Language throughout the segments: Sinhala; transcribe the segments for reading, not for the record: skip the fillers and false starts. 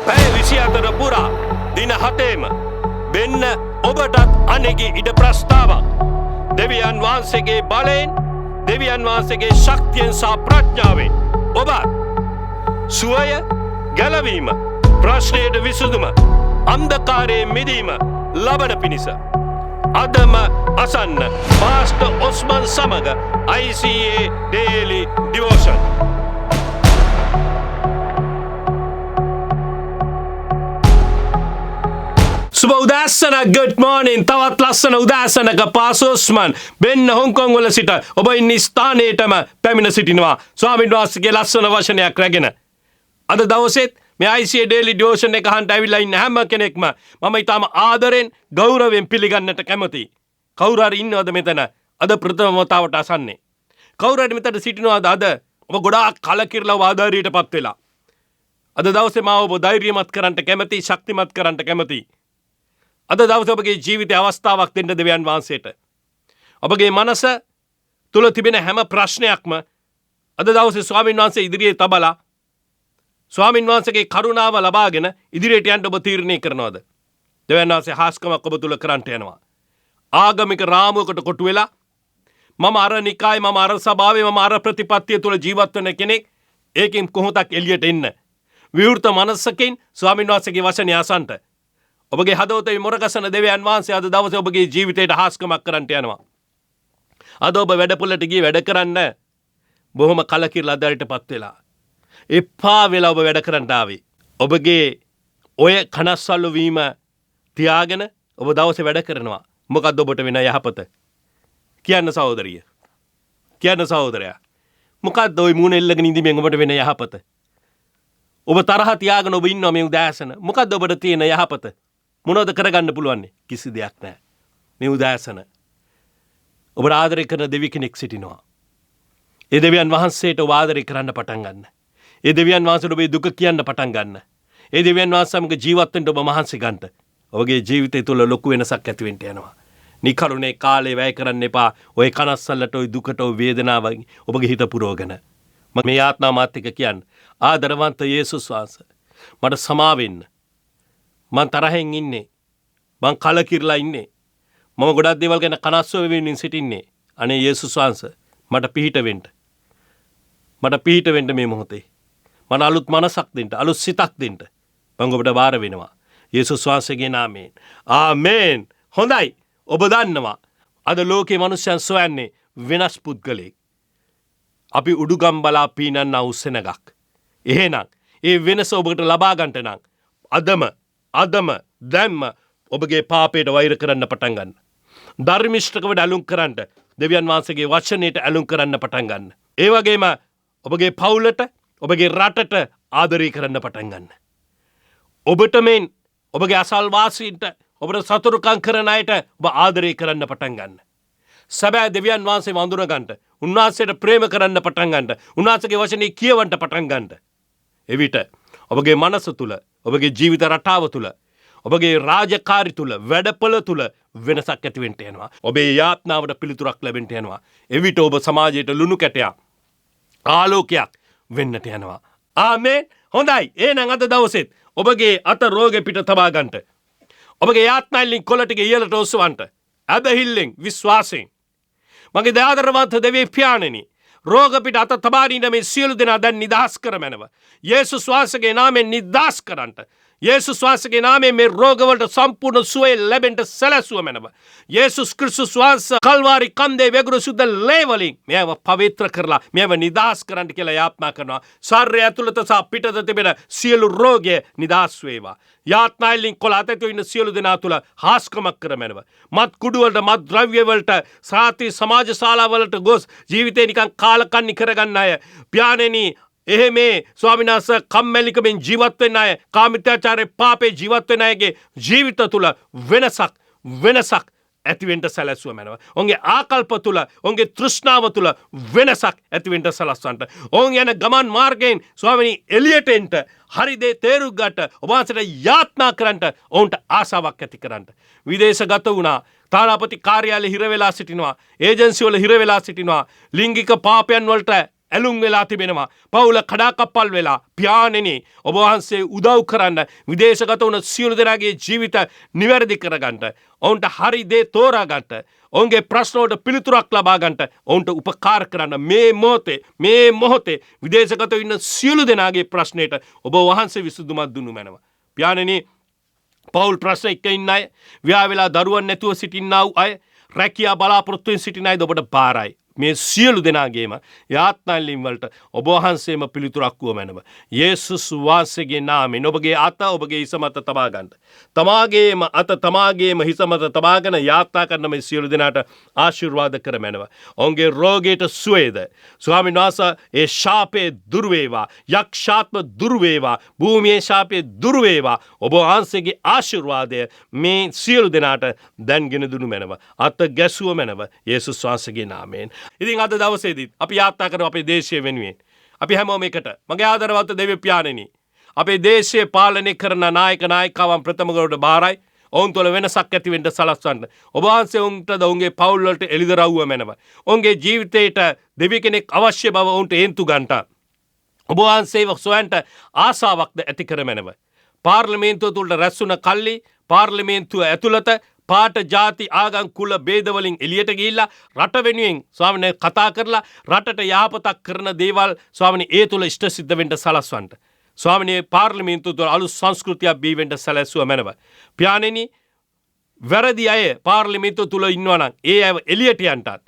පැය 24 පුරා දින 7ෙම වෙන්න ඔබටත් අනෙගේ ඉඩ ප්‍රස්තාවක්. දෙවියන් වහන්සේගේ බලයෙන්, දෙවියන් වහන්සේගේ ශක්තියෙන් සහ ප්‍රඥාවෙන් ඔබ සුවය, ගැලවීම, ප්‍රශ්නයට විසඳුම, අන්ධකාරයෙන් මිදීම ලබන පිණිස අදම අසන්න පාස්ටර් ඔස්මන් සමග ICA Daily Devotion. සුබ උදෑසන, good morning. තවත් ලස්සන උදෑසනක පාස්ටර් ඔස්මන් වෙන්න හොංකොං වල සිට ඔබ ඉන්න ස්ථානයටම පැමිණ සිටිනවා ස්වාමීන් වහන්සේගේ ලස්සන වචනයක් රැගෙන. අද දවසෙත් මේ ICA Daily Devotion එක අහන්න ඇවිල්ලා ඉන්න හැම කෙනෙක්ම මම ඊටම ආදරෙන් ගෞරවයෙන් පිළිගන්නට කැමතියි. කවුරු හරි ඉන්නවද මෙතන අද ප්‍රථම වතාවට අසන්නේ? කවුරු හරි මෙතන සිටිනවද අද ඔබ ගොඩාක් කලකිරලා ආධාරයටපත් වෙලා? අද දවසේ මාව ඔබ ධෛර්යමත් කරන්න කැමතියි, ශක්තිමත් කරන්න කැමතියි. අද දවසේ ඔබගේ ජීවිතේ අවස්ථාවක් දෙන්න දෙවියන් වහන්සේට. ඔබගේ මනස තුල තිබෙන හැම ප්‍රශ්නයක්ම අද දවසේ ස්වාමීන් වහන්සේ ඉදිරියේ තබලා ස්වාමීන් වහන්සේගේ කරුණාව ලබාගෙන ඉදිරියට යන්න ඔබ තීරණය කරනවද? දෙවියන් වහන්සේ හාස්කමක් ඔබ තුල කරන්නට යනවා. ආගමික රාමුවකට කොටු වෙලා මම අර නිකාය, මම අර සභාවේ, මම අර ප්‍රතිපත්තිය තුල ජීවත් වෙන කෙනෙක් ඒකෙන් කොහොතක් එළියට එන්න. විවෘත මනසකින් ස්වාමීන් වහන්සේගේ වචනය අසන්ට ඔබගේ හදවතේ මොරකසන දෙවියන් වහන්සේ අද දවසේ ඔබගේ ජීවිතයට හාස්කමක් කරන්නට යනවා. අද ඔබ වැඩපොළට ගියේ වැඩ කරන්න බොහොම කලකිරලා අදාරිටපත් වෙලා. එපා වෙලා ඔබ වැඩ කරන්න ආවේ. ඔබගේ ඔය කනස්සල්ලු වීම තියාගෙන ඔබ දවසේ වැඩ කරනවා. මොකද්ද ඔබට වෙන යහපත? කියන්න සහෝදරිය. කියන්න සහෝදරයා. මොකද්ද ওই මූණ එල්ලගෙන ඉඳීමෙන් ඔබට වෙන යහපත? ඔබ තරහ තියාගෙන ඔබ ඉන්නවා මේ උදෑසන. මොකද්ද ඔබට තියෙන යහපත? මොනවද කරගන්න පුළුවන්? කිසි දෙයක් නැහැ. මේ උදෑසන ඔබ ආදරය කරන දෙවි කෙනෙක් සිටිනවා. ඒ දෙවියන් වහන්සේට ඔබ ආදරය කරන්න පටන් ගන්න. ඒ දෙවියන් වහන්සේට ඔබේ දුක කියන්න පටන් ගන්න. ඒ දෙවියන් වහන්සේ සමග ජීවත් වෙන්න ඔබ මහන්සි ගන්න. ඔබගේ ජීවිතය තුළ ලොකු වෙනසක් ඇති වෙන්න යනවා. නිකරුණේ කාලේ වැය කරන්න එපා. ඔය කනස්සල්ලට, ඔය දුකට, ඔය වේදනාවෙන් ඔබගේ හිත පුරවගෙන. මම මේ ආත්මා මාත් එක්ක කියන්නේ ආදරවන්ත යේසුස් වහන්සේ මට සමා වෙන්න. මං තරහෙන් ඉන්නේ. මං කලකිරලා ඉන්නේ. මම ගොඩක් දේවල් ගැන කනස්සෝ වෙමින් සිටින්නේ. අනේ යේසුස් වහන්සේ මට පිහිට වෙන්න. මට පිහිට වෙන්න මේ මොහොතේ. මන අලුත් මනසක් දෙන්න, අලුත් සිතක් දෙන්න. මම ඔබට බාර වෙනවා. යේසුස් වහන්සේගේ නාමයෙන්. ආමේන්. හොඳයි. ඔබ දන්නවා අද ලෝකේ මිනිස්සුන් සොයන්නේ වෙනස් පුද්ගලෙක්. අපි උඩුගම් බලා පීනන්න උස්සනගක්. එහෙනම් ඒ වෙනස ඔබට ලබා ගන්නට නම් අදම දැම්ම ඔබගේ පාපයට වෛර කරන්න පටන් ගන්න. ධර්මිෂ්ඨකවට ඇලුම් කරන්න, දෙවියන් වහන්සේගේ වචනයට ඇලුම් කරන්න පටන් ගන්න. ඒ වගේම ඔබගේ පවුලට, ඔබගේ රටට ආදරය කරන්න පටන් ගන්න. ඔබට මෙන් ඔබගේ අසල්වාසීන්ට, ඔබට සතුරුකම් කරන අයට ඔබ ආදරය කරන්න පටන් ගන්න. සැබෑ දෙවියන් වහන්සේ වඳුන ගන්නට, උන්වහන්සේට ප්‍රේම කරන්න පටන් ගන්නට, උන්වහන්සේගේ වචනේ කියවන්න පටන් ගන්නට. එවිට ඔබගේ මනස තුල, ඔබගේ ජීවිත රටාව තුල, ඔබගේ රාජකාරි තුල, වැඩපොළ තුල වෙනසක් ඇති වෙන්න යනවා. ඔබේ යාත්නාවට පිළිතුරක් ලැබෙන්න යනවා. එවිට ඔබ සමාජයට ලුණු කැටයක්, ආලෝකයක් වෙන්නට යනවා. ආමේන්. හොඳයි. එහෙනම් අද දවසෙත් ඔබගේ අත රෝගෙ පිට තබා ගන්නට, ඔබගේ යාත්නාවලින් කොළටික ඉහළට ඔසවන්නට, ඇදහිල්ලෙන්, විශ්වාසයෙන් මගේ දයාදරවන්ත දෙවියන් පියාණෙනි, රෝග පිට අත තබාගෙන මේ සියලු දෙනා දැන් නිදහස් කරමැනව. යේසුස් වහන්සේගේ නාමයෙන් නිදහස් කරන්නට. යේසුස් වහන්සේගේ නාමයෙන් මේ රෝගවලට සම්පූර්ණ සුවය ලැබෙන්න සැලසුව මැනව. යේසුස් ක්‍රිස්තුස් වහන්සේ කල්වාරි කන්දේ වැගුරු සුද්ධ ලේ වලින් මේව පවිත්‍ර කරලා මේව නිදහස් කරන්න කියලා යාත්නා කරනවා. ශරීරය ඇතුළත සහ පිටත තිබෙන සියලු රෝගය නිදහස් වේවා. යාත්නාවලින් කොළාතේ ඉන්න සියලු දෙනා තුල හාස්කමක් කරමැනව. මත් කුඩු වලට, මත් ද්‍රව්‍ය වලට, සාති සමාජ ශාලා වලට ගොස් ජීවිතේ නිකන් කාලකන්ණි කරගන්න අය පියාණෙනි, එහෙමේ ස්වාමීන් වහන්සේ කම්මැලිකමෙන් ජීවත් වෙන අය, කාමිත්‍යාචාරයේ පාපේ ජීවත් වෙන අයගේ ජීවිත තුල වෙනසක් ඇති වෙන්න සැලැස්සුව මැනව. ඔවුන්ගේ ආකල්ප තුල, ඔවුන්ගේ තෘෂ්ණාව තුල වෙනසක් ඇති වෙන්න සලස්වන්නට. ඔවුන් යන ගමන් මාර්ගයෙන් ස්වාමීනි එළියට එන්න, හරි දේ තේරුම් ගන්නට, ඔබ වහන්සේට යාත්නා කරන්නට, ඔවුන්ට ආසාවක් ඇති කරන්නට. විදේශගත වුණා, තානාපති කාර්යාලයේ හිර වෙලා සිටිනවා, ඒජන්සි වල හිර වෙලා සිටිනවා, ලිංගික පාපයන් වලට ඇලුම් වෙලා තිබෙනවා. පවුල කඩාකප්පල් වෙලා පියාණෙනි ඔබ වහන්සේ උදව් කරන්න විදේශගත වුණ සියලු දෙනාගේ ජීවිත නිවැරදි කරගන්න. ඔවුන්ට හරි දේ තෝරා ගන්න. ඔවුන්ගේ ප්‍රශ්න වලට පිළිතුරක් ලබා ගන්නට ඔවුන්ට උපකාර කරන්න. මේ මොහොතේ විදේශගත ඉන්න සියලු දෙනාගේ ප්‍රශ්නෙට ඔබ වහන්සේ විසඳුමක් දුන්නු මැනව. පියාණෙනි පවුල් ප්‍රශ්න එක්ක ඉන්න අය, විවාහ වෙලා දරුවන් නැතුව සිටින්නා වූ අය, රැකියා බලාපොරොත්තුෙන් සිටින අයද ඔබට බාරයි. මේ සියලු දෙනාගේම යාත්නාල්ලින් වලට ඔබ වහන්සේම පිළිතුරක් වුව මැනව. යේසුස් වහන්සේගේ නාමයෙන් ඔබගේ අත ඔබගේ හිස මත තබා ගන්න. තමාගේම අත තමාගේම හිස මත තබාගෙන යාත්‍රා කරන මේ සියලු දෙනාට ආශිර්වාද කර මැනව. ඔවුන්ගේ රෝගයට සුවේද. ස්වාමීන් වහන්සේ ඒ ශාපේ දුරු වේවා. යක්ෂාත්ම දුරු වේවා. භූමියේ ශාපේ දුරු වේවා. ඔබ වහන්සේගේ ආශිර්වාදය මේ සියලු දෙනාට දැන්ගෙන දුනු මැනව. අත ගැසුව මැනව. යේසුස් වහන්සේගේ නාමයෙන්. ඉතින් අද දවසේදීත් අපි යාත්‍රා කරමු අපේ දේශය වෙනුවෙන්. අපි හැමෝම එකට මගේ ආදරවත් දෙවියන් පියාණෙනි අපේ දේශය පාලනය කරන නායකවන් ප්‍රථමකරුට බාරයි. ඔවුන් තුළ වෙනසක් ඇති වෙන්න සලස්වන්න. ඔබ වහන්සේ උන්ටද ඔවුන්ගේ පවුල් වලට එළිදරව්ව මැනව. ඔවුන්ගේ ජීවිතයට දෙවි කෙනෙක් අවශ්‍ය බව ඔවුන්ට හේතු ගන්නට. ඔබ වහන්සේව සොයන්ට ආසාවක්ද ඇති කර මැනව. පාර්ලිමේන්තුව තුළට රැස්වුණ කල්ලි පාර්ලිමේන්තුව ඇතුළත පාට ජාති ආගම් කුල ભેදවලින් එළියට ගිහිල්ලා රට වෙනුවෙන් ස්වාමීන් කතා කරලා රටට යහපතක් කරන දේවල් ස්වාමීන් ඒ තුල ඉෂ්ට සිද්ධ වෙන්න සලස්වන්න. ස්වාමීන් පාර්ලිමේන්තුව තුළ අලුත් සංස්කෘතියක් බිහි වෙන්න සැලැස්සුව මැනව. පියාණෙනි වැරදි අය පාර්ලිමේන්තුව තුළ ඉන්නවා නම් ඒ අය එළියට යන්නටත්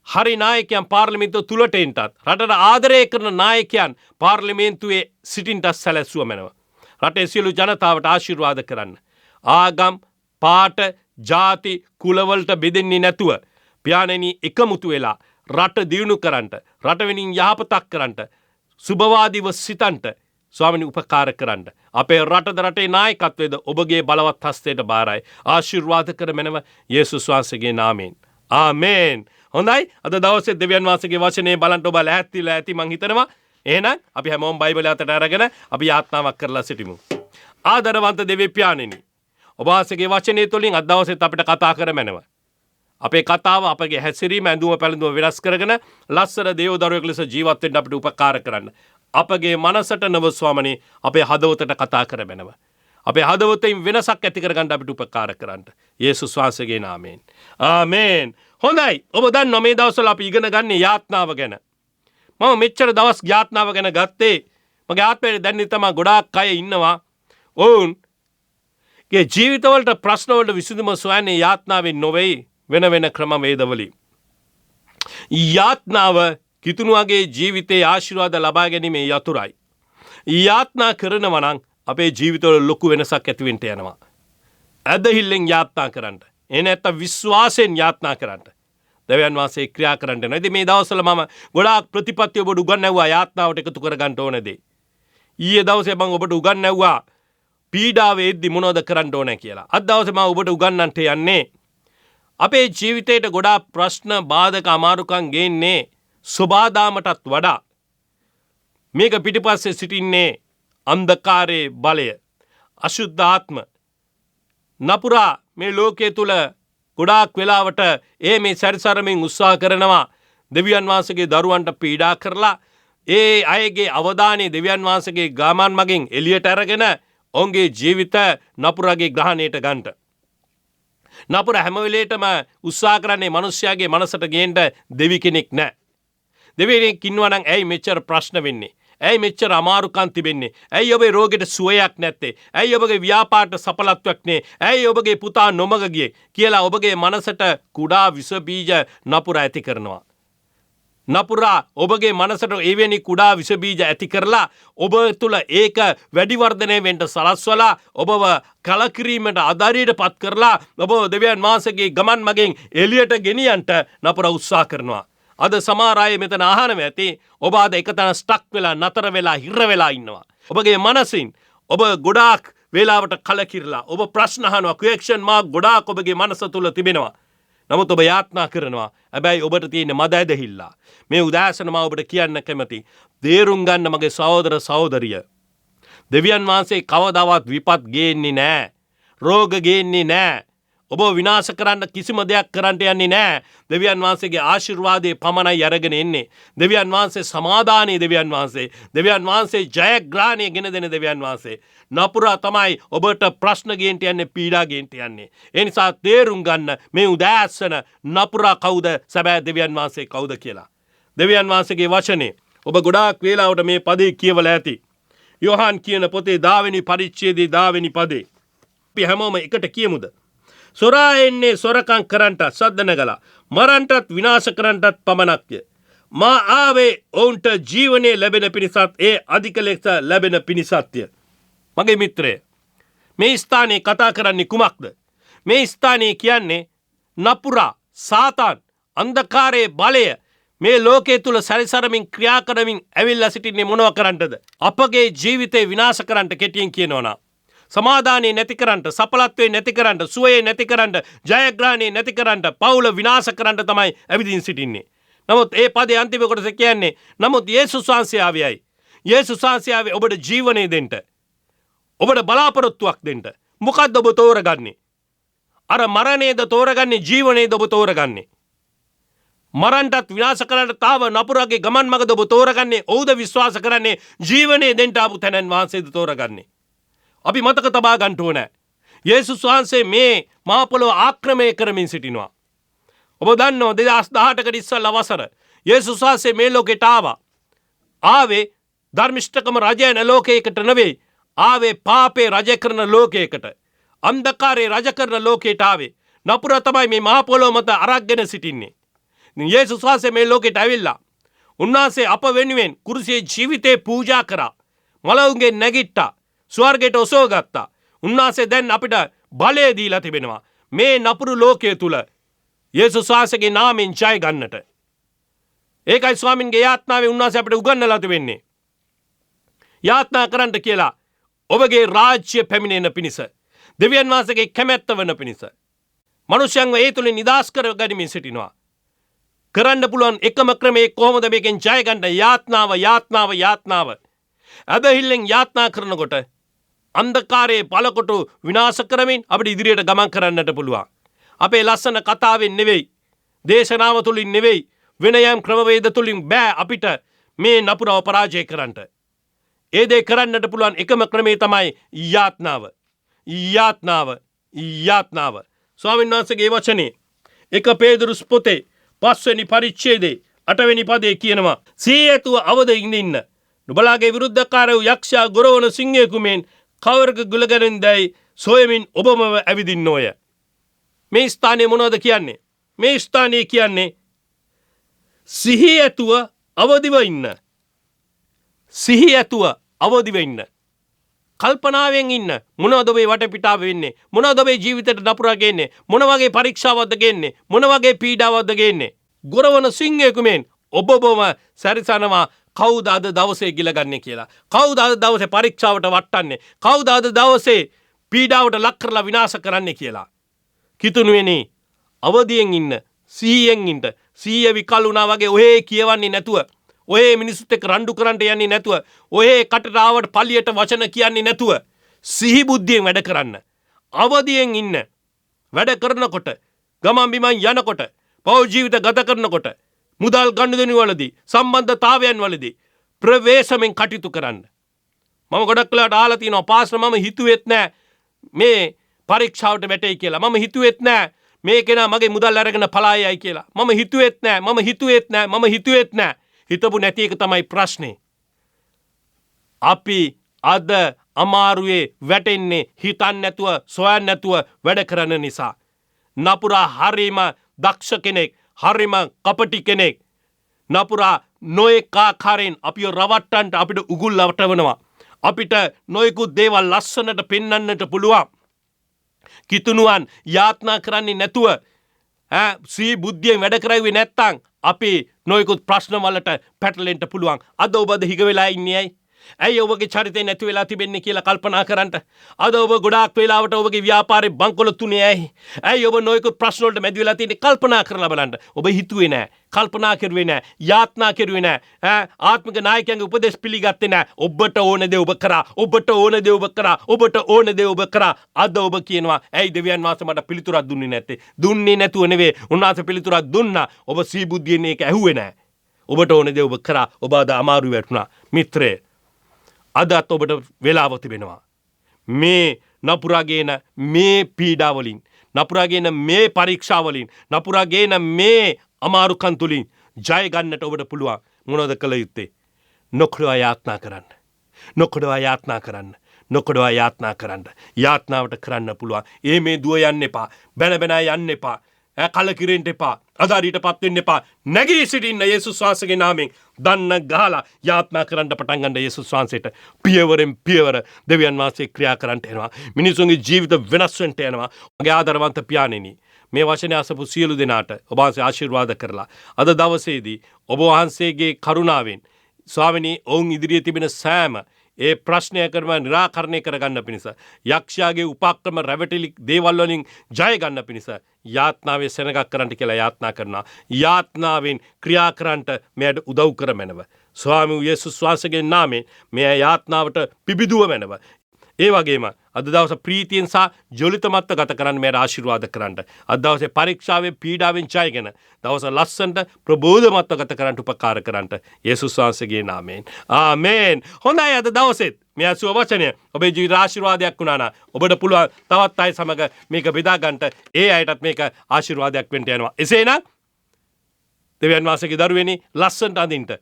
හරි නායකයන් පාර්ලිමේන්තුව තුළට එන්නටත් රටට ආදරය කරන නායකයන් පාර්ලිමේන්තුවේ සිටින්නට සැලැස්සුව මැනව. රටේ සියලු ජනතාවට ආශිර්වාද කරන්න. ආගම් පාට ජාති කුලවලට බෙදෙන්නේ නැතුව පියාණෙනි එකමුතු වෙලා රට දියුණු කරන්නට රට වෙනින් යහපතක් කරන්නට සුබවාදීව සිතන්ට ස්වාමීනි උපකාර කරන්න. අපේ රටේ නායකත්වයේද ඔබගේ බලවත් හස්තයට බාරයි. ආශිර්වාද කර මැනව යේසුස් වහන්සේගේ නාමයෙන්. ආමේන්. හොඳයි අද දවසේ දෙවියන් වහන්සේගේ වචනේ බලන්න ඔබ ලෑස්තිලා ඇති මං හිතනවා. එහෙනම් අපි හැමෝම බයිබලය අතට අරගෙන අපි යාත්නාවක් කරලා සිටිමු. ආදරවන්ත දෙවියන් පියාණෙනි ඔබ වහන්සේගේ වචනේ තුලින් අද දවසේත් අපිට කතා කර මැනව. අපේ කතාව අපගේ හැසිරීම ඇඳුම පැළඳුම වෙනස් කරගෙන ලස්සන දේවදරුවෙක් ලෙස ජීවත් වෙන්න අපිට උපකාර කරන්න. අපගේ මනසට නව ස්වාමනේ අපේ හදවතට කතා කර මැනව. අපේ හදවතෙන් වෙනසක් ඇති කරගන්න අපිට උපකාර කරන්න. යේසුස් වහන්සේගේ නාමයෙන්. ආමේන්. හොඳයි. ඔබ දන්නවා මේ දවස්වල අපි ඉගෙන ගන්න යාත්නාව ගැන. මම මෙච්චර දවස් යාත්නාව ගැන ගත්තේ මගේ ආත්මයේ දැන් තමයි ගොඩාක් අය ඉන්නවා. ඔවුන් ගේ ජීවිතවලට ප්‍රශ්නවලට විසඳුම සොයන්නේ යාත්නාවෙන් නොවේ වෙන ක්‍රමවේදවලින්. යාත්නාව කිතුණුවගේ ජීවිතයේ ආශිර්වාද ලබා ගැනීමේ යතුරුයි. යාත්නා කරනවා නම් අපේ ජීවිතවල ලොකු වෙනසක් ඇති වෙන්න යනවා. ඇදහිල්ලෙන් යාත්නා කරන්න. ඒ නැත්නම් විශ්වාසයෙන් යාත්නා කරන්න. දෙවියන් වහන්සේ ක්‍රියා කරන්න යනවා. ඉතින් මේ දවස්වල මම ගොඩාක් ප්‍රතිපත්ති ඔබට උගන්වුවා යාත්නාවට එකතු කරගන්න ඕන දේ. ඊයේ දවසේ මම ඔබට උගන්වුවා පීඩාවේ ඉද්දි මොනවද කරන්න ඕන කියලා. අද දවසේ මම ඔබට උගන්වන්නට යන්නේ අපේ ජීවිතේට ගොඩාක් ප්‍රශ්න බාධක අමාරුකම් ගේන්නේ සබාදාමටත් වඩා මේක පිටිපස්සේ සිටින්නේ අන්ධකාරයේ බලය අශුද්ධ ආත්ම නපුරා මේ ලෝකයේ තුල ගොඩාක් වෙලාවට මේ සැරිසරමින් උත්සාහ කරනවා දෙවියන් වහන්සේගේ දරුවන්ට පීඩා කරලා ඒ අයගේ අවධානය දෙවියන් වහන්සේගේ ගාමන් මගින් එළියට අරගෙන ඔවුන්ගේ ජීවිත නපුරගේ ග්‍රහණයට ගන්නට. නපුර හැම වෙලේටම උත්සාහ කරන්නේ මිනිස්යාගේ මනසට ගේන්න දෙවි කෙනෙක් නැහැ. දෙවි කෙනෙක් ඉන්නවා නම් ඇයි මෙච්චර ප්‍රශ්න වෙන්නේ? ඇයි මෙච්චර අමාරුකම් තිබෙන්නේ? ඇයි ඔබේ රෝගෙට සුවයක් නැත්තේ? ඇයි ඔබගේ ව්‍යාපාරට සඵලත්වයක් නැහැ? ඇයි ඔබගේ පුතා නොමග ගියේ කියලා ඔබගේ මනසට කුඩා විස බීජ නපුර ඇති කරනවා. නපුරා ඔබගේ මනසට එවැනි කුඩා විස බීජ ඇති කරලා ඔබ තුල ඒක වැඩි වර්ධනය වෙන්න සලස්වලා ඔබව කලකිරීමට අදාරියට පත් කරලා ඔබ දෙවියන් වහන්සේගේ ගමන් මගෙන් එළියට ගෙනියන්නට නපුරා උත්සාහ කරනවා. අද සමහර අය මෙතන අහනවා ඇති ඔබ අද එකතන ස්ටක් වෙලා නතර වෙලා හිර වෙලා ඉන්නවා. ඔබගේ මනසින් ඔබ ගොඩාක් වේලාවට කලකිරලා ඔබ ප්‍රශ්න අහනවා ක්වෙස්චන් මාක් ගොඩාක් ඔබගේ මනස තුල තිබෙනවා. නමුත් ඔබ යාත්නා කරනවා. හැබැයි ඔබට තියෙන මද ඇදහිල්ලා. මේ උදාසන මම ඔබට කියන්න කැමති. තේරුම් ගන්න මගේ සහෝදර සහෝදරිය. දෙවියන් වහන්සේ කවදාවත් විපත් ගේන්නේ නැහැ. රෝග ගේන්නේ නැහැ. ඔබ විනාශ කරන්න කිසිම දෙයක් කරන්න යන්නේ නැහැ. දෙවියන් වහන්සේගේ ආශිර්වාදයේ පමණයි අරගෙන එන්නේ. දෙවියන් වහන්සේ සමාදානයේ දෙවියන් වහන්සේ. දෙවියන් වහන්සේ ජයග්‍රහණය ගෙන දෙන දෙවියන් වහන්සේ. නපුරා තමයි ඔබට ප්‍රශ්න ගේන්ට යන්නේ, පීඩා ගේන්ට යන්නේ. ඒ නිසා තේරුම් ගන්න මේ උදෑසන නපුරා කවුද, සැබෑ දෙවියන් වහන්සේ කවුද කියලා. දෙවියන් වහන්සේගේ වචනේ ඔබ ගොඩාක් වේලාවට මේ පදේ කියවලා ඇති. යෝහන් කියන පොතේ 10 වෙනි පරිච්ඡේදයේ 10 වෙනි පදේ. අපි හැමෝම එකට කියමුද? සොරා එන්නේ සොරකම් කරන්නට, සද්ද නගලා මරන්නටත් විනාශ කරන්නටත් පමණක්ය. මා ආවේ ඔවුන්ට ජීවනයේ ලැබෙන පිණිසත් ඒ අධික ලෙස ලැබෙන පිණිසත්ය. මගේ මිත්‍රය, මේ ස්ථානයේ කතා කරන්නේ කුමක්ද? මේ ස්ථානයේ කියන්නේ නපුරා, සාතාන්, අන්ධකාරයේ බලය මේ ලෝකයේ තුල සැරිසරමින් ක්‍රියා කරමින් ඇවිල්ලා සිටින්නේ මොනව කරන්නද? අපගේ ජීවිතේ විනාශ කරන්නට, කෙටියෙන් කියනවා. සමාදානයේ නැති කරන්නට, සඵලත්වයේ නැති කරන්නට, සුවයේ නැති කරන්නට, ජයග්‍රහණයේ නැති කරන්නට, පවුල විනාශ කරන්නට තමයි ඇවිදින් සිටින්නේ. නමුත් ඒ පදේ අන්තිම කොටස කියන්නේ නමුත් යේසුස් වහන්සේ ආවේයි. යේසුස් වහන්සේ ආවේ ඔබට ජීවනය දෙන්න. ඔබට බලාපොරොත්තුවක් දෙන්න. මොකද්ද ඔබ තෝරගන්නේ? අර මරණයද තෝරගන්නේ, ජීවනයද ඔබ තෝරගන්නේ? මරණටත් විනාශ කරන්නට තාව නපුරගේ ගමන් මගද ඔබ තෝරගන්නේ? ඔව්ද විශ්වාස කරන්නේ ජීවනයේ දෙන්න ආපු තැනන් වහන්සේද තෝරගන්නේ? අපි මතක තබා ගන්න ඕනේ. යේසුස් වහන්සේ මේ මහ පොළොව ආක්‍රමණය කරමින් සිටිනවා. ඔබ දන්නෝ 2018කට ඉස්සෙල්ලා වසර යේසුස් වහන්සේ මේ ලෝකෙට ආවා. ආවේ ධර්මිෂ්ඨකම රජයන ලෝකයකට නෙවෙයි. ආවේ පාපේ රජ කරන ලෝකයකට. අන්ධකාරයේ රජ කරන ලෝකයට ආවේ. නපුර තමයි මේ මහ පොළොව මත අරක්ගෙන සිටින්නේ. යේසුස් වහන්සේ මේ ලෝකෙට ඇවිල්ලා උන්වහන්සේ අප වෙනුවෙන් කුරුසියේ ජීවිතේ පූජා කරා. මලවුන්ගෙන් නැගිට්ටා. ස්වර්ගයට ඔසව ගත්තා. උන්වහන්සේ දැන් අපිට බලය දීලා තිබෙනවා. මේ නපුරු ලෝකයේ තුල යේසුස් වහන්සේගේ නාමයෙන් ජය ගන්නට. ඒකයි ස්වාමින්ගේ යාත්නාවේ උන්වහන්සේ අපිට උගන්වලා තිබෙන්නේ. යාත්නා කරන්න කියලා ඔබගේ රාජ්‍ය පැමිණෙන පිණිස, දෙවියන් වහන්සේගේ කැමැත්ත වන පිණිස, මනුෂ්‍යයන්ව ඒ තුලින් නිදාස් කර ගනිමින් සිටිනවා. කරන්න පුළුවන් එකම ක්‍රමය කොහොමද මේකෙන් ජය ගන්න? යාත්නාව, යාත්නාව, යාත්නාව. අදහිල්ලෙන් යාත්නා කරනකොට අන්ධකාරයේ පළකොටු විනාශ කරමින් අපිට ඉදිරියට ගමන් කරන්නට පුළුවන්. අපේ ලස්සන කතාවෙන් නෙවෙයි, දේශනාව තුලින් නෙවෙයි, වෙන යම් ක්‍රමවේද තුලින් බෑ අපිට මේ නපුරව පරාජය කරන්නට. ඒ දේ කරන්නට පුළුවන් එකම ක්‍රමය තමයි යාත්නාව. යාත්නාව, යාත්නාව. ස්වාමීන් වහන්සේගේ වචනේ 1 පේදුරුස් පොතේ 5 වෙනි පරිච්ඡේදයේ 8 වෙනි පදේ කියනවා, සීයතුව අවද ඉන්න නුඹලාගේ විරුද්ධකාරයෝ යක්ෂයා ගොරවන සිංහයෙකු මෙන් කවරක ගුලගැනින්දැයි සොයමින් ඔබම ඇවිදින්නෝය. මේ ස්ථානයේ මොනවද කියන්නේ? මේ ස්ථානයේ කියන්නේ සිහිය ඇතුව අවදිව ඉන්න. සිහිය ඇතුව අවදිව ඉන්න. කල්පනාවෙන් ඉන්න. මොනවද ඔබේ වටපිටාව වෙන්නේ? මොනවද ඔබේ ජීවිතේට නපුරා ගේන්නේ? මොන වගේ පරීක්ෂාවක්ද ගේන්නේ? මොන වගේ පීඩාවක්ද ගේන්නේ? ගොරවන සිංහයෙකු මෙන් ඔබම සැරිසනවා. කවුද අද දවසේ ගිලගන්නේ කියලා? කවුද අද දවසේ පරීක්ෂාවට වට්ටන්නේ? කවුද අද දවසේ පීඩාවට ලක් කරලා විනාශ කරන්නේ කියලා? කිතුණුවෙනි, අවදියෙන් ඉන්න, සිහියෙන් ඉන්න. සිහිය විකල්ුණා වගේ ඔහේ කියවන්නේ නැතුව, ඔහේ මිනිසුත් එක්ක රණ්ඩු කරන්න යන්නේ නැතුව, ඔහේ කටට ආවට පල්ලියට වචන කියන්නේ නැතුව, සිහි බුද්ධියෙන් වැඩ කරන්න. අවදියෙන් ඉන්න. වැඩ කරනකොට, ගමන් බිමන් යනකොට, පෞල් ජීවිත ගත කරනකොට, මුදල් ගනුදෙනු වලදී, සම්බන්ධතාවයන් වලදී ප්‍රවේශමෙන් කටයුතු කරන්න. මම ගොඩක් වෙලාවට අහලා තියෙනවා, පාස්ටර් මම හිතුවෙත් නෑ මේ පරීක්ෂාවට වැටෙයි කියලා. මම හිතුවෙත් නෑ මේ කෙනා මගේ මුදල් අරගෙන පලායයි කියලා. මම හිතුවෙත් නෑ. හිතපු නැති එක තමයි ප්‍රශ්නේ. අපි අද අමාරුවේ වැටෙන්නේ හිතන්න නැතුව, සොයන්න නැතුව වැඩ කරන නිසා. නපුරා හරීම දක්ෂ කෙනෙක්, හරිම කපටි කෙනෙක්. නපුරා නොයෙක් ආකාරයෙන් අපිව රවට්ටන්න අපිට උගුල් ලවටවනවා. අපිට නොයෙකුත් දේවල් ලස්සනට පෙන්වන්නට පුළුවන්. කිතුණුවන් යාත්නා කරන්නේ නැතුව, සී බුද්ධියෙන් වැඩ කරන්නේ නැත්නම් අපි නොයෙකුත් ප්‍රශ්න වලට පැටලෙන්න පුළුවන්. අද ඔබද හිග වෙලා ඉන්නේ ඇයි? ඇයි ඔබගේ චරිතය නැති වෙලා තිබෙන්නේ කියලා කල්පනා කරන්න. අද ඔබ ගොඩාක් වෙලාවට ඔබගේ ව්‍යාපාරේ බංකොලොත් තුනේ ඇයි? ඇයි ඔබ නොයෙකුත් ප්‍රශ්න වලට මැදි වෙලා තියෙන්නේ? කල්පනා කරලා බලන්න. ඔබ හිතුවේ නැහැ. කල්පනා කරුවේ නැහැ. යාත්නා කරුවේ නැහැ. ආත්මික නායකයන්ගේ උපදෙස් පිළිගත්තේ නැහැ. ඔබට ඕන දේ ඔබ කරා. ඔබට ඕන දේ ඔබ කරා. ඔබට ඕන දේ ඔබ කරා. අද ඔබ කියනවා ඇයි දෙවියන් වහන්සේ මට පිළිතුරක් දුන්නේ නැත්තේ? දුන්නේ නැතුව නෙවෙයි. උන්වහන්සේ පිළිතුරක් දුන්නා. ඔබ සීබුද්ධියෙන් ඒක ඇහුවේ නැහැ. ඔබට ඕන දේ ඔබ කරා. ඔබ අද අමාරු වැටුණා. මිත්‍රේ අදත් ඔබට වෙලාව තිබෙනවා. මේ නපුරාගේන මේ පීඩාවලින්, නපුරාගේන මේ පරීක්ෂාවලින්, නපුරාගේන මේ අමාරුකම් තුලින් ජය ගන්නට ඔබට පුළුවන්. මොනවද කළ යුත්තේ? නොකඩවා යාත්නා කරන්න. නොකඩවා යාත්නා කරන්න. නොකඩවා යාත්නා කරන්න. යාත්නාවට කරන්න පුළුවන්. මේ දුව යන්න එපා. බැන බැන යන්න එපා. කලකිරෙන්න එපා. අදාරියටපත් වෙන්න එපා. නැගී සිටින්න යේසුස් වහන්සේගේ නාමයෙන්. දන්න ගහලා යාත්නා කරන්න පටන් ගන්න යේසුස් වහන්සේට. පියවරෙන් පියවර දෙවියන් වහන්සේ ක්‍රියා කරන්නට එනවා. මිනිසුන්ගේ ජීවිත වෙනස් වෙන්න යනවා. ඔබගේ ආදරවන්ත පියාණෙනි, මේ වචනේ අසපු සියලු දෙනාට ඔබ වහන්සේ ආශිර්වාද කරලා අද දවසේදී ඔබ වහන්සේගේ කරුණාවෙන් ස්වාමිනී ඔවුන් ඉදිරියේ තිබෙන සෑම ඒ ප්‍රශ්නය කරම නිරාකරණය කරගන්න පිණිස, යක්ෂයාගේ උපක්‍රම රැවටිලි දේවල් වලින් ජය ගන්න පිණිස යාත්නාවේ සෙනගක් කරන්නට කියලා යාත්නා කරනවා. යාත්නාවෙන් ක්‍රියා කරන්නට මෙයට උදව් කර මැනව. ස්වාමී යේසුස් වහන්සේගේ නාමයෙන් මේ යාත්නාවට පිබිදුව මැනව. ඒ වගේම අද දවස ප්‍රීතියෙන් සහ ජොලිතමත්ව ගත කරන්න මෙයට ආශිර්වාද කරන්න. අද දවසේ පරීක්ෂාවේ පීඩාවෙන් ජයගෙන දවස ලස්සනට ප්‍රබෝධමත්ව ගත කරන්න උපකාර කරන්න. යේසුස් වහන්සේගේ නාමයෙන්. ආමේන්. හොඳයි අද දවසෙත් මේ අසුව වචනය ඔබේ ජීවිත ආශිර්වාදයක් වුණා නම් ඔබට පුළුවන් තවත් අය සමග මේක බෙදා ගන්නට. ඒ අයටත් මේක ආශිර්වාදයක් වෙන්න යනවා. එසේනම් දෙවියන් වහන්සේගේ දරුවෙනි ලස්සනට අඳින්න,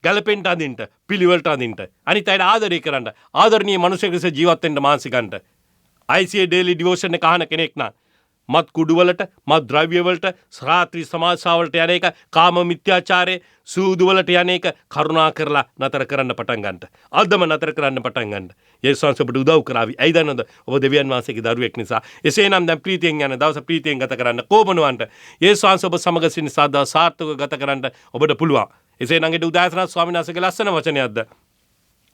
ගැලපෙන්ට අඳින්ට, පිළිවෙලට අඳින්ට, අනිත් අයට ආදරය කරන්න, ආදරණීය මනුෂ්‍යයෙක් ලෙස ජීවත් වෙන්න මානසික ගන්නට. ICA daily devotion එක අහන කෙනෙක් නම් මත් කුඩු වලට, මත් ද්‍රව්‍ය වලට, රාත්‍රී සමාජ වලට යන එක, කාම මිත්‍යාචාරයේ සූදු වලට යන එක කරුණා කරලා නතර කරන්න පටන් ගන්නට. අදම නතර කරන්න පටන් ගන්න. යේසුස් වහන්සේ ඔබට උදව් කරાવી. ඇයි දන්නවද? ඔබ දෙවියන් වහන්සේගේ දරුවෙක් නිසා. එසේනම් දැන් ප්‍රීතියෙන් යන දවස ප්‍රීතියෙන් ගත කරන්න. කෝපනවන්ට යේසුස් වහන්සේ ඔබ සමග සිටින සාදා සාර්ථකව ගත කරන්න ඔබට පුළුවන්. එසේනම් ගෙඩ උදාසන ස්වාමීන් වහන්සේගේ ලස්සන වචනයක්ද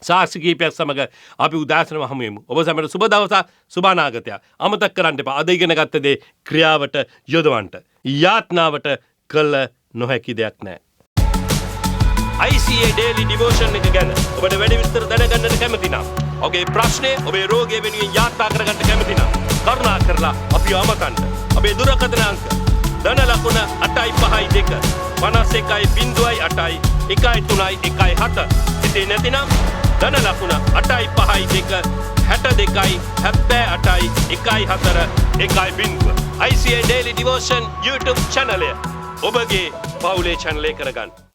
සාක්ෂි කීපයක් සමග අපි උදාසනව හමු වෙමු. ඔබ සැමට සුබ දවසක්, සුබ අනාගතයක්. අමතක කරන්න එපා. අද ඉගෙන ගත්ත දේ ක්‍රියාවට යොදවන්න. යාත්නාවට කළ නොහැකි දෙයක් නැහැ. ICA daily devotion එක ගැන ඔබට වැඩි විස්තර දැනගන්නට කැමති නම්, ඔබේ ප්‍රශ්නේ, ඔබේ රෝගය වෙනුවෙන් යාත්‍රා කරගන්න කැමති නම්, කරුණා කරලා අපි අමතන්න. අපේ දුරකථන අංක ධන ලකුණ 852 51.08 13117. ඉතින් නැතිනම් ධන ලකුණ 852 62 78 14 140. ICA daily devotion YouTube channel එක ඔබගේ පවුලේ channel එක කරගන්න.